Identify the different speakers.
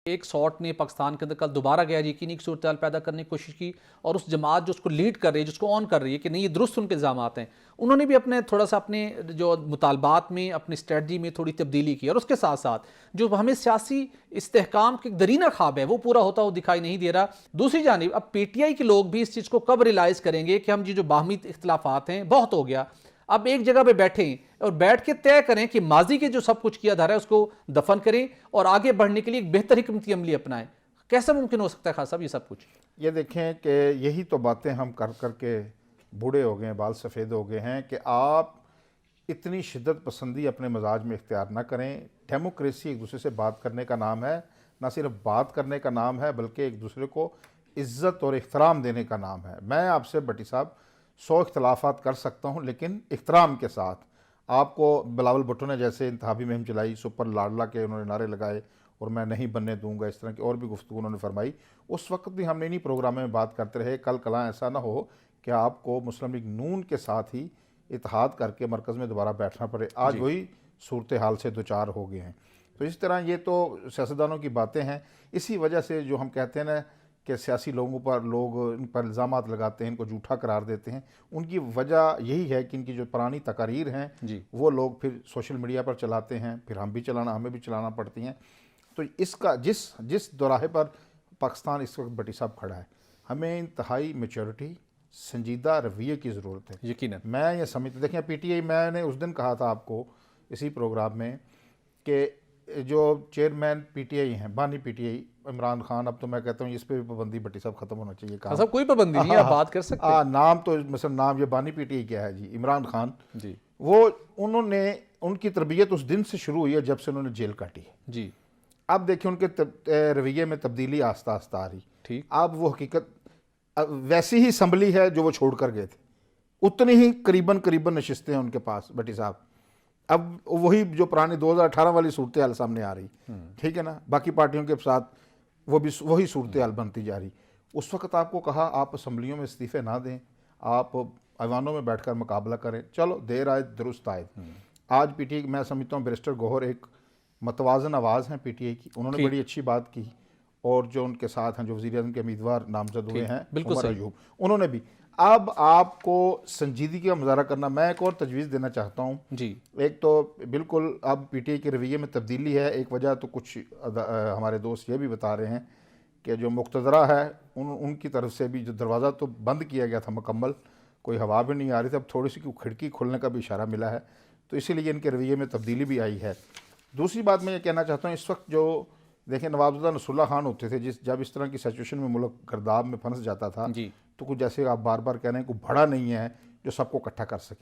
Speaker 1: एक शॉट ने पाकिस्तान के अंदर कल दोबारा गैर यकीनी सूरत पैदा करने की कोशिश की, और उस जमात जो उसको लीड कर रही है, जिसको ऑन कर रही है कि नहीं ये दुरुस्त उनके इल्ज़ाम हैं, उन्होंने भी अपने थोड़ा सा अपने जो मुतालबात में, अपनी स्ट्रेटजी में थोड़ी तब्दीली की। और उसके साथ साथ जो हमें सियासी इस्तेहकाम के दरीना ख्वाब है वो पूरा होता हुआ दिखाई नहीं दे रहा। दूसरी जानिब अब PTI के लोग भी इस चीज़ को कब रियलाइज़ करेंगे कि हम जो बाहमी इख्तलाफात हैं बहुत हो गया, अब एक जगह पे बैठें और बैठ के तय करें कि माजी के जो सब कुछ किया जा रहा है उसको दफन करें और आगे बढ़ने के लिए एक बेहतर हिकमती अमली अपनाएं। कैसे मुमकिन हो सकता है खान साहब ये सब कुछ?
Speaker 2: ये देखें कि यही तो बातें हम कर कर के बूढ़े हो गए हैं, बाल सफ़ेद हो गए हैं कि आप इतनी शिद्दत पसंदी अपने मजाज में इख्तियार ना करें। डेमोक्रेसी एक दूसरे से बात करने का नाम है, ना सिर्फ बात करने का नाम है बल्कि एक दूसरे को इज़्ज़त और इख्तराम देने का नाम है। मैं आपसे भट्टी साहब 100 इख्तलाफात कर सकता हूँ लेकिन इख्तराम के साथ। आपको बिलावल भुट्टो ने जैसे इंतहाबी मुहिम चलाई, सुपर लाडला के उन्होंने नारे लगाए और मैं नहीं बनने दूंगा, इस तरह की और भी गुफ्तगू उन्होंने फरमाई। उस वक्त भी हमने इन्हीं प्रोग्राम में बात करते रहे। कल कला ऐसा ना हो कि आपको मुस्लिम लीग नून के साथ ही इत्तेहाद करके मरकज़ में दोबारा बैठना पड़े। आज वही सूरत हाल से दो चार हो गए हैं। तो इस तरह ये तो सियासतदानों की बातें हैं। इसी वजह से जो हम कहते हैं ना कि सियासी लोगों पर लोग इन पर इल्ज़ामात लगाते हैं, इनको झूठा करार देते हैं, उनकी वजह यही है कि इनकी जो पुरानी तकारीर हैं वो लोग फिर सोशल मीडिया पर चलाते हैं, फिर हमें भी चलाना पड़ती हैं। तो इसका जिस दोराहे पर पाकिस्तान इस वक्त भट्टी साहब खड़ा है, हमें इंतहाई मैच्योरिटी, संजीदा रवैये की ज़रूरत है।
Speaker 1: यकीनन
Speaker 2: मैं ये समझते, देखें PTI, मैंने उस दिन कहा था आपको इसी प्रोग्राम में कि जो चेयरमैन PTI हैं, बानी PTI इमरान खान, अब तो मैं कहता हूँ इस पर भी पाबंदी भट्टी साहब ख़त्म होना चाहिए। कहा
Speaker 1: साहब कोई पाबंदी नहीं है, आप बात कर सकते हैं।
Speaker 2: नाम तो मिसल नाम ये बानी PTI क्या है जी, इमरान खान
Speaker 1: जी,
Speaker 2: वो उन्होंने उनकी तरबियत उस दिन से शुरू हुई है जब से उन्होंने जेल काटी है
Speaker 1: जी।
Speaker 2: अब देखिए उनके रवैये में तब्दीली आस्ता आस्ता आ रही।
Speaker 1: ठीक,
Speaker 2: अब वो हकीकत वैसी ही असम्बली है जो वो छोड़ कर गए थे, उतनी ही करीबन करीबन नशिस्तें हैं उनके पास भट्टी साहब। अब वही जो पुरानी 2018 वाली सूरत हाल सामने आ रही, ठीक है ना, बाकी पार्टियों के साथ वो भी वही सूरत हाल बनती जा रही। उस वक्त आपको कहा आप असम्बलियों में इस्तीफ़े ना दें, आप ऐवानों में बैठकर मुकाबला करें। चलो देर आए दुरुस्त आए। आज PTI मैं समझता हूँ बैरिस्टर गौहर एक मतवाज़न आवाज़ हैं PTI की, उन्होंने बड़ी अच्छी बात की। और जो उनके साथ हैं, जो वज़ीर-ए-आज़म के उम्मीदवार नामजद हुए हैं,
Speaker 1: बिल्कुल
Speaker 2: उमर
Speaker 1: सही,
Speaker 2: अयूब, उन्होंने भी। अब आपको संजीदगी का मुज़ाहरा करना, मैं एक और तजवीज़ देना चाहता हूँ
Speaker 1: जी।
Speaker 2: एक तो बिल्कुल अब PTI के रवैये में तब्दीली है। एक वजह तो कुछ हमारे दोस्त ये भी बता रहे हैं कि जो मुक़्तदरा है उनकी तरफ से भी जो दरवाज़ा तो बंद किया गया था मुकम्मल, कोई हवा भी नहीं आ रही थी, अब थोड़ी सी खिड़की खुलने का भी इशारा मिला है, तो इसीलिए इनके रवैये में तब्दीली भी आई है। दूसरी बात मैं ये कहना चाहता हूँ, इस वक्त जो देखें नवाबुद्दौला नसरुल्लाह खान होते थे, जब इस तरह की सिचुएशन में मुल्क गर्दाब में फंस जाता था,
Speaker 1: जी,
Speaker 2: तो कुछ जैसे आप बार बार कह रहे हैं कोई बड़ा नहीं है जो सबको इकट्ठा कर सके।